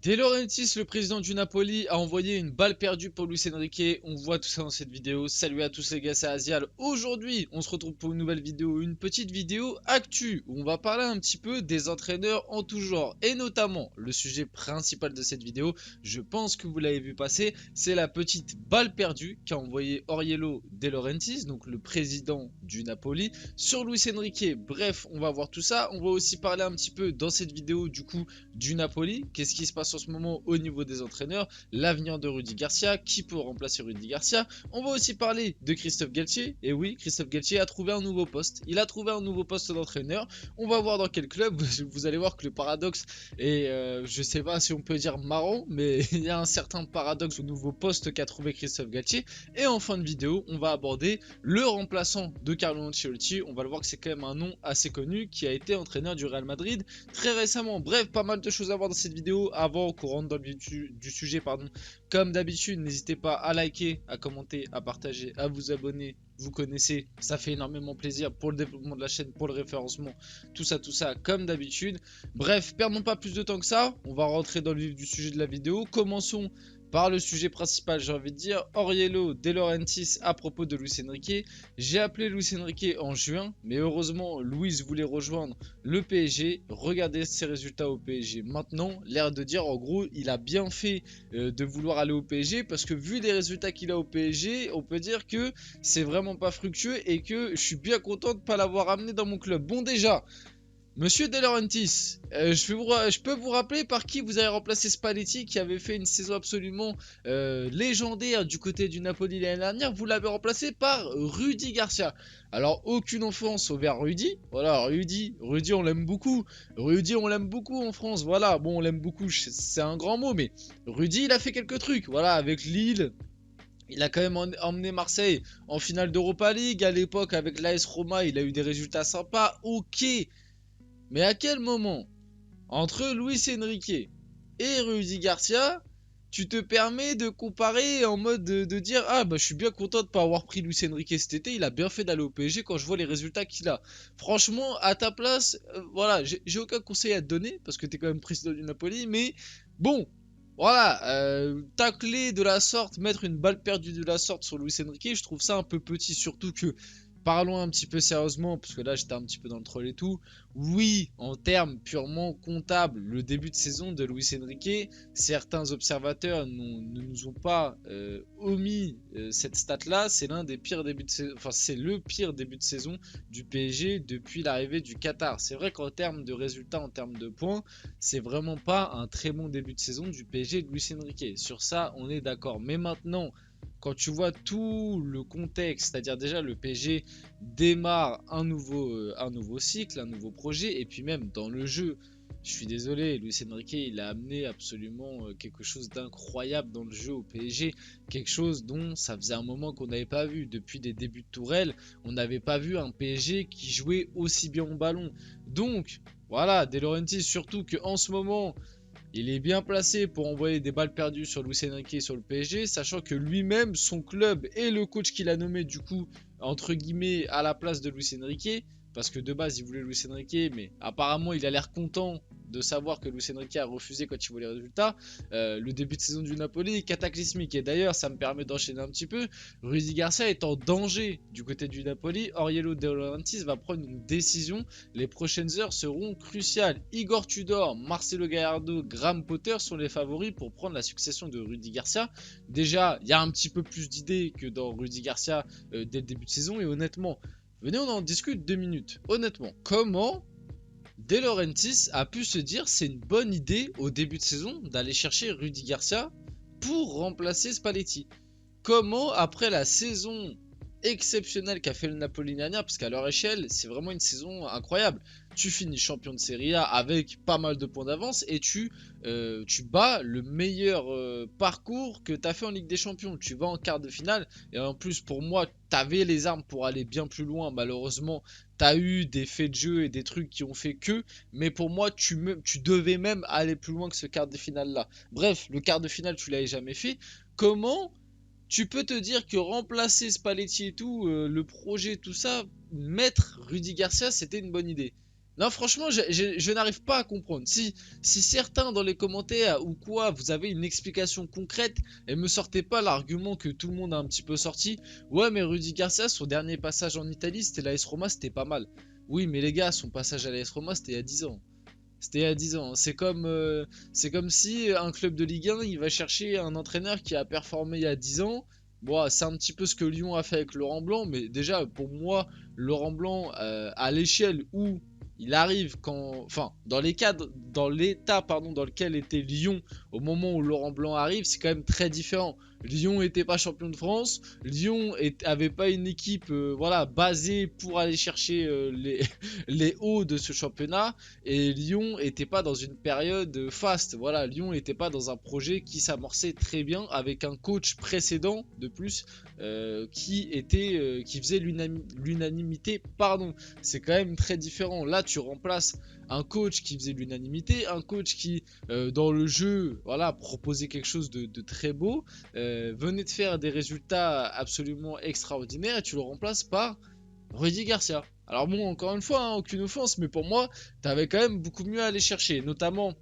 De Laurentiis, le président du Napoli, a envoyé une balle perdue pour Luis Enrique. On voit tout ça dans cette vidéo. Salut à tous les gars, c'est Azial. Aujourd'hui, on se retrouve pour une nouvelle vidéo, une petite vidéo actu, où on va parler un petit peu des entraîneurs en tout genre. Et notamment, le sujet principal de cette vidéo, je pense que vous l'avez vu passer, c'est la petite balle perdue qu'a envoyé Aurelio De Laurentiis, donc le président du Napoli, sur Luis Enrique. Bref, on va voir tout ça. On va aussi parler un petit peu dans cette vidéo du coup du Napoli. Qu'est-ce qui se passe en ce moment au niveau des entraîneurs, l'avenir de Rudy Garcia, qui peut remplacer Rudy Garcia. On va aussi parler de Christophe Galtier. Et oui, Christophe Galtier a trouvé un nouveau poste. Il a trouvé un nouveau poste d'entraîneur. On va voir dans quel club. Vous allez voir que le paradoxe est, je sais pas si on peut dire marrant, mais il y a un certain paradoxe au nouveau poste qu'a trouvé Christophe Galtier. Et en fin de vidéo, on va aborder le remplaçant de Carlo Ancelotti. On va le voir que c'est quand même un nom assez connu qui a été entraîneur du Real Madrid très récemment. Bref, pas mal de choses à voir dans cette vidéo. Avant qu'on rentre dans le vif du sujet, pardon, comme d'habitude, n'hésitez pas à liker, à commenter, à partager, à vous abonner. Vous connaissez, ça fait énormément plaisir pour le développement de la chaîne, pour le référencement, tout ça, comme d'habitude. Bref, perdons pas plus de temps que ça. On va rentrer dans le vif du sujet de la vidéo. Commençons par le sujet principal, j'ai envie de dire, Aurelio De Laurentiis à propos de Luis Enrique. J'ai appelé Luis Enrique en juin, mais heureusement, Luis voulait rejoindre le PSG. Regardez ses résultats au PSG maintenant. L'air de dire, en gros, il a bien fait de vouloir aller au PSG, parce que vu les résultats qu'il a au PSG, on peut dire que c'est vraiment pas fructueux et que je suis bien content de ne pas l'avoir amené dans mon club. Bon, déjà, Monsieur De Laurentiis, je peux vous rappeler par qui vous avez remplacé Spalletti, qui avait fait une saison absolument légendaire du côté du Napoli l'année dernière. Vous l'avez remplacé par Rudy Garcia. Alors, aucune offense envers Rudy. Voilà, Rudy on l'aime beaucoup. Rudy, on l'aime beaucoup en France. Voilà, bon, on l'aime beaucoup, c'est un grand mot, mais Rudy, il a fait quelques trucs. Voilà, avec Lille. Il a quand même emmené Marseille en finale d'Europa League. À l'époque, avec l'AS Roma, il a eu des résultats sympas. Ok. Mais à quel moment, entre Luis Enrique et Rudy Garcia, tu te permets de comparer en mode de dire ah bah je suis bien content de pas avoir pris Luis Enrique cet été, il a bien fait d'aller au PSG quand je vois les résultats qu'il a. Franchement, à ta place, voilà, j'ai aucun conseil à te donner parce que t'es quand même président du Napoli, mais bon, voilà, tacler de la sorte, mettre une balle perdue de la sorte sur Luis Enrique, je trouve ça un peu petit, surtout que parlons un petit peu sérieusement, parce que là j'étais un petit peu dans le troll et tout. Oui, en termes purement comptables, le début de saison de Luis Enrique, certains observateurs ne nous ont pas omis cette stat-là. C'est l'un des pires débuts de saison, enfin c'est le pire début de saison du PSG depuis l'arrivée du Qatar. C'est vrai qu'en termes de résultats, en termes de points, c'est vraiment pas un très bon début de saison du PSG de Luis Enrique. Sur ça, on est d'accord. Mais maintenant, quand tu vois tout le contexte, c'est-à-dire déjà le PSG démarre un nouveau cycle, un nouveau projet, et puis même dans le jeu, je suis désolé, Luis Enrique il a amené absolument quelque chose d'incroyable dans le jeu au PSG, quelque chose dont ça faisait un moment qu'on n'avait pas vu, depuis des débuts de Tourelle, on n'avait pas vu un PSG qui jouait aussi bien au ballon. Donc voilà, De Laurentiis, surtout qu'en ce moment il est bien placé pour envoyer des balles perdues sur Luis Enrique et sur le PSG, sachant que lui-même, son club et le coach qu'il a nommé du coup, entre guillemets, à la place de Luis Enrique, parce que de base il voulait Luis Enrique, mais apparemment il a l'air content de savoir que Luis Enrique a refusé quand il voulait les résultats. Le début de saison du Napoli est cataclysmique, et d'ailleurs ça me permet d'enchaîner un petit peu. Rudy Garcia est en danger du côté du Napoli. Aurelio De Laurentiis va prendre une décision. Les prochaines heures seront cruciales. Igor Tudor, Marcelo Gallardo, Graham Potter sont les favoris pour prendre la succession de Rudy Garcia. Déjà, il y a un petit peu plus d'idées que dans Rudy Garcia dès le début de saison, et honnêtement, venez on en discute 2 minutes. Honnêtement, comment De Laurentiis a pu se dire c'est une bonne idée au début de saison d'aller chercher Rudy Garcia pour remplacer Spalletti? Comment, après la saison exceptionnelle qu'a fait le Napoli dernière, parce qu'à leur échelle, c'est vraiment une saison incroyable. Tu finis champion de Serie A avec pas mal de points d'avance et tu bats le meilleur parcours que tu as fait en Ligue des Champions. Tu vas en quart de finale et en plus, pour moi, tu avais les armes pour aller bien plus loin. Malheureusement, tu as eu des faits de jeu et des trucs qui ont fait que, mais pour moi, tu devais même aller plus loin que ce quart de finale là. Bref, le quart de finale, tu l'avais jamais fait. Comment tu peux te dire que remplacer Spalletti et tout, le projet, tout ça, mettre Rudy Garcia, c'était une bonne idée? Non, franchement, je n'arrive pas à comprendre. Si certains dans les commentaires ou quoi, vous avez une explication concrète et me sortez pas l'argument que tout le monde a un petit peu sorti. Ouais, mais Rudy Garcia, son dernier passage en Italie, c'était l'AS Roma, c'était pas mal. Oui, mais les gars, son passage à l'AS Roma, c'était il y a 10 ans. C'était il y a 10 ans. C'est comme si un club de Ligue 1, il va chercher un entraîneur qui a performé il y a 10 ans. Bon, c'est un petit peu ce que Lyon a fait avec Laurent Blanc, mais déjà, pour moi, Laurent Blanc, à l'échelle où il arrive enfin, dans les cadres, dans l'état, pardon, dans lequel était Lyon au moment où Laurent Blanc arrive, c'est quand même très différent. Lyon n'était pas champion de France, Lyon avait pas une équipe, voilà, basée pour aller chercher les hauts de ce championnat. Et Lyon était pas dans une période faste. Voilà, Lyon était pas dans un projet qui s'amorçait très bien avec un coach précédent de plus qui faisait l'unanimité. Pardon, c'est quand même très différent. Là, tu remplaces un coach qui faisait l'unanimité, un coach qui dans le jeu, voilà, proposait quelque chose de très beau, venait de faire des résultats absolument extraordinaires et tu le remplaces par Rudy Garcia. Alors bon, encore une fois, hein, aucune offense, mais pour moi, t'avais quand même beaucoup mieux à aller chercher, notamment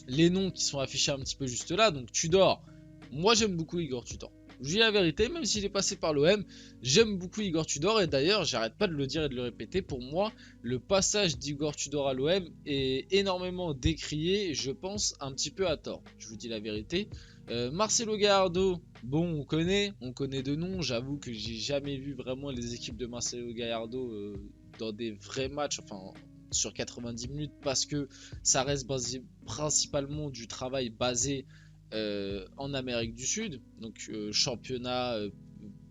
les noms qui sont affichés un petit peu juste là. Donc Tudor, moi j'aime beaucoup Igor Tudor. Je dis la vérité, même s'il est passé par l'OM, j'aime beaucoup Igor Tudor et d'ailleurs, j'arrête pas de le dire et de le répéter, pour moi, le passage d'Igor Tudor à l'OM est énormément décrié, je pense un petit peu à tort. Je vous dis la vérité. Marcelo Gallardo, bon, on connaît de nom. J'avoue que j'ai jamais vu vraiment les équipes de Marcelo Gallardo dans des vrais matchs, enfin sur 90 minutes, parce que ça reste principalement du travail basé en Amérique du Sud, donc championnat,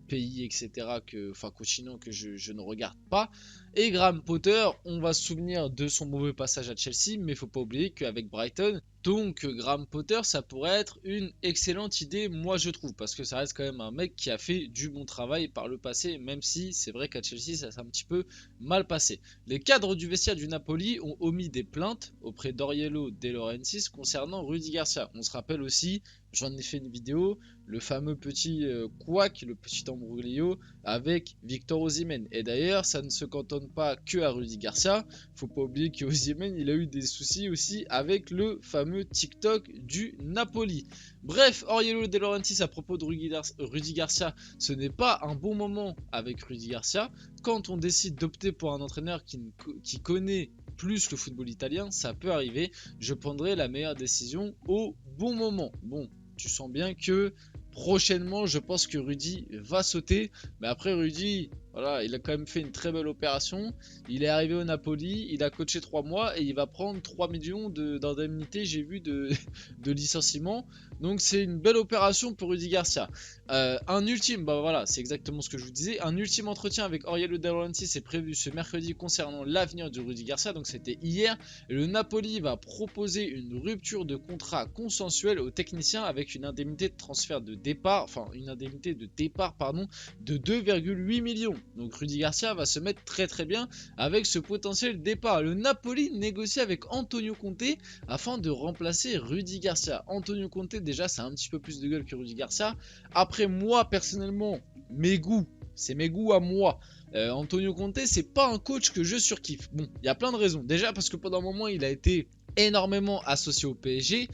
pays, etc., enfin continent que je ne regarde pas. Et Graham Potter, on va se souvenir de son mauvais passage à Chelsea, mais il faut pas oublier qu'avec Brighton, donc Graham Potter, ça pourrait être une excellente idée, moi je trouve, parce que ça reste quand même un mec qui a fait du bon travail par le passé, même si c'est vrai qu'à Chelsea ça s'est un petit peu mal passé. Les cadres du vestiaire du Napoli ont omis des plaintes auprès d'Oriello De Laurentiis concernant Rudy Garcia. On se rappelle aussi, j'en ai fait une vidéo, le fameux petit couac, le petit embroglio avec Victor Osimhen. Et d'ailleurs, ça ne se cantonne pas que à Rudy Garcia. Faut pas oublier qu'Osimhen, il a eu des soucis aussi avec le fameux TikTok du Napoli. Bref, Oriello De Laurentiis à propos de Rudy Garcia, ce n'est pas un bon moment avec Rudy Garcia. Quand on décide d'opter pour un entraîneur qui connaît plus le football italien, ça peut arriver. Je prendrai la meilleure décision au bon moment. Bon, tu sens bien que prochainement, je pense que Rudy va sauter. Mais après, Rudy, voilà, il a quand même fait une très belle opération. Il est arrivé au Napoli, il a coaché 3 mois et il va prendre 3 millions d'indemnités, j'ai vu, de licenciement. Donc c'est une belle opération pour Rudy Garcia. Un ultime, bah voilà, c'est exactement ce que je vous disais. Un ultime entretien avec Oriello De Laurentiis est prévu ce mercredi concernant l'avenir de Rudy Garcia. Donc c'était hier. Et le Napoli va proposer une rupture de contrat consensuelle aux techniciens avec une indemnité de transfert de départ, enfin une indemnité de départ, pardon, de 2,8 millions. Donc Rudy Garcia va se mettre très très bien avec ce potentiel départ. Le Napoli négocie avec Antonio Conte afin de remplacer Rudy Garcia. Antonio Conte, déjà, c'est un petit peu plus de gueule que Rudy Garcia. Après, moi, personnellement, mes goûts, c'est mes goûts à moi. Antonio Conte, c'est pas un coach que je surkiffe. Bon, il y a plein de raisons. Déjà, parce que pendant un moment, il a été énormément associé au PSG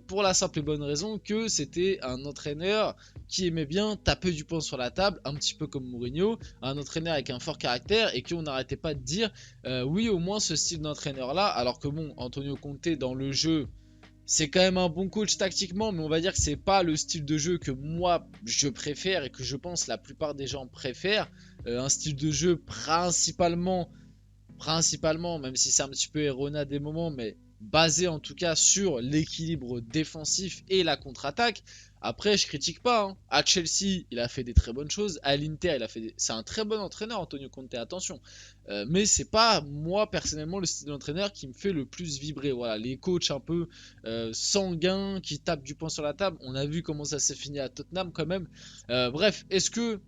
pour la simple et bonne raison que c'était un entraîneur qui aimait bien taper du poing sur la table, un petit peu comme Mourinho, un entraîneur avec un fort caractère et qu'on n'arrêtait pas de dire oui, au moins ce style d'entraîneur là, alors que bon, Antonio Conte dans le jeu, c'est quand même un bon coach tactiquement, mais on va dire que c'est pas le style de jeu que moi je préfère et que je pense la plupart des gens préfèrent. Un style de jeu principalement, même si c'est un petit peu erroné à des moments, mais basé en tout cas sur l'équilibre défensif et la contre-attaque. Après, je critique pas, hein. À Chelsea, il a fait des très bonnes choses. À l'Inter, c'est un très bon entraîneur, Antonio Conte, attention. Mais c'est pas moi personnellement le style d'entraîneur qui me fait le plus vibrer. Voilà, les coachs un peu sanguins qui tapent du poing sur la table. On a vu comment ça s'est fini à Tottenham quand même. Bref, est-ce que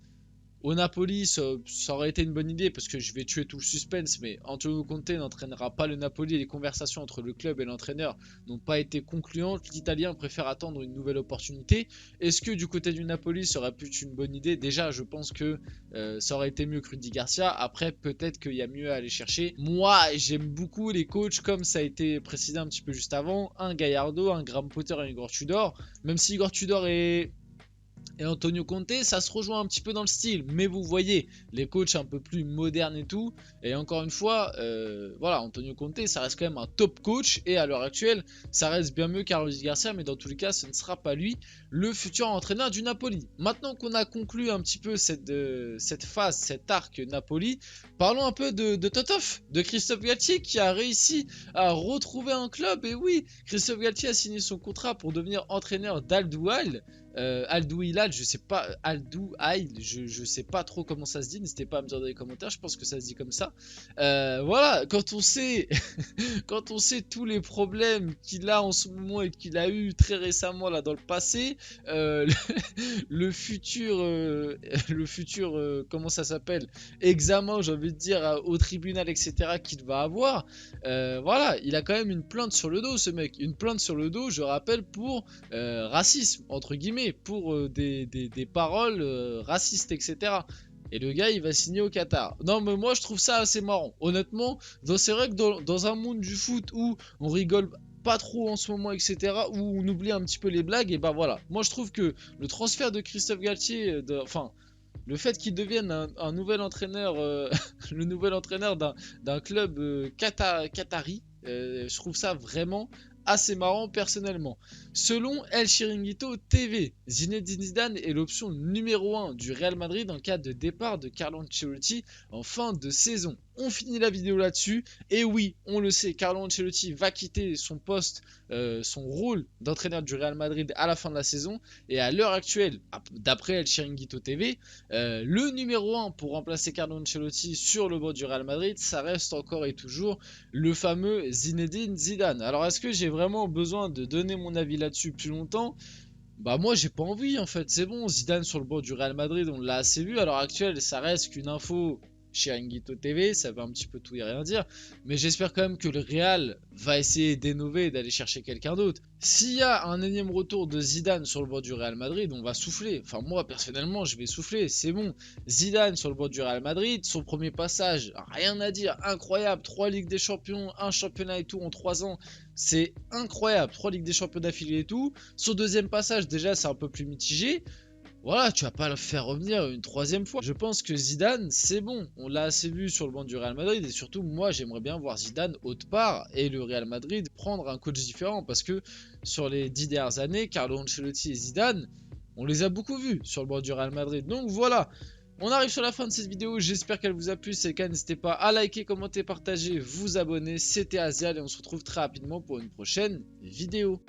Au Napoli, ça aurait été une bonne idée parce que je vais tuer tout le suspense, mais Antonio Conte n'entraînera pas le Napoli et les conversations entre le club et l'entraîneur n'ont pas été concluantes. L'Italien préfère attendre une nouvelle opportunité. Est-ce que du côté du Napoli, ça aurait pu être une bonne idée? Déjà, je pense que ça aurait été mieux que Rudy Garcia. Après, peut-être qu'il y a mieux à aller chercher. Moi, j'aime beaucoup les coachs, comme ça a été précisé un petit peu juste avant. Un Gallardo, un Graham Potter et un Igor Tudor. Même si Igor Tudor et Antonio Conte, ça se rejoint un petit peu dans le style, mais vous voyez, les coachs un peu plus modernes et tout, et encore une fois, voilà, Antonio Conte, ça reste quand même un top coach, et à l'heure actuelle, ça reste bien mieux qu'Carlos Garcia, mais dans tous les cas, ce ne sera pas lui, le futur entraîneur du Napoli. Maintenant qu'on a conclu un petit peu cette phase, cet arc Napoli, parlons un peu de Totov, de Christophe Galtier, qui a réussi à retrouver un club, et oui, Christophe Galtier a signé son contrat pour devenir entraîneur d'Al Duhail, Aldou Hilal, je sais pas, Aldou Hail, je sais pas trop comment ça se dit, n'hésitez pas à me dire dans les commentaires, je pense que ça se dit comme ça. Voilà, quand on sait, quand on sait tous les problèmes qu'il a en ce moment et qu'il a eu très récemment là dans le passé, le futur, comment ça s'appelle, examen, j'ai envie de dire, au tribunal, etc., qu'il va avoir, voilà, il a quand même une plainte sur le dos, ce mec, une plainte sur le dos, je rappelle, pour racisme, entre guillemets, pour des paroles racistes, etc. Et le gars, il va signer au Qatar. Non, mais moi, je trouve ça assez marrant. Honnêtement, c'est vrai que dans un monde du foot où on rigole pas trop en ce moment, etc., où on oublie un petit peu les blagues, et bah voilà. Moi, je trouve que le transfert de Christophe Galtier, enfin, le fait qu'il devienne un nouvel entraîneur, le nouvel entraîneur d'un club qatari, je trouve ça vraiment assez marrant personnellement. Selon El Chiringuito TV, Zinedine Zidane est l'option numéro 1 du Real Madrid en cas de départ de Carlo Ancelotti en fin de saison. On finit la vidéo là-dessus. Et oui, on le sait, Carlo Ancelotti va quitter son poste, son rôle d'entraîneur du Real Madrid à la fin de la saison. Et à l'heure actuelle, d'après El Chiringuito TV, le numéro 1 pour remplacer Carlo Ancelotti sur le banc du Real Madrid, ça reste encore et toujours le fameux Zinedine Zidane. Alors est-ce que j'ai vraiment besoin de donner mon avis là-dessus plus longtemps? Bah moi j'ai pas envie en fait, c'est bon, Zidane sur le banc du Real Madrid, on l'a assez vu. À l'heure actuelle, ça reste qu'une info chez Chiringuito TV, ça veut un petit peu tout et rien dire, mais j'espère quand même que le Real va essayer d'innover et d'aller chercher quelqu'un d'autre. S'il y a un énième retour de Zidane sur le banc du Real Madrid, on va souffler. Enfin moi personnellement je vais souffler, c'est bon. Zidane sur le banc du Real Madrid, son premier passage, rien à dire, incroyable, 3 Ligues des Champions, un championnat et tout en 3 ans, c'est incroyable, 3 Ligues des Champions d'affilée et tout. Son deuxième passage déjà c'est un peu plus mitigé. Voilà, tu vas pas le faire revenir une troisième fois. Je pense que Zidane, c'est bon. On l'a assez vu sur le banc du Real Madrid. Et surtout, moi, j'aimerais bien voir Zidane autre part et le Real Madrid prendre un coach différent. Parce que sur les 10 dernières années, Carlo Ancelotti et Zidane, on les a beaucoup vus sur le banc du Real Madrid. Donc voilà. On arrive sur la fin de cette vidéo, j'espère qu'elle vous a plu, si c'est le cas n'hésitez pas à liker, commenter, partager, vous abonner, c'était Azial et on se retrouve très rapidement pour une prochaine vidéo.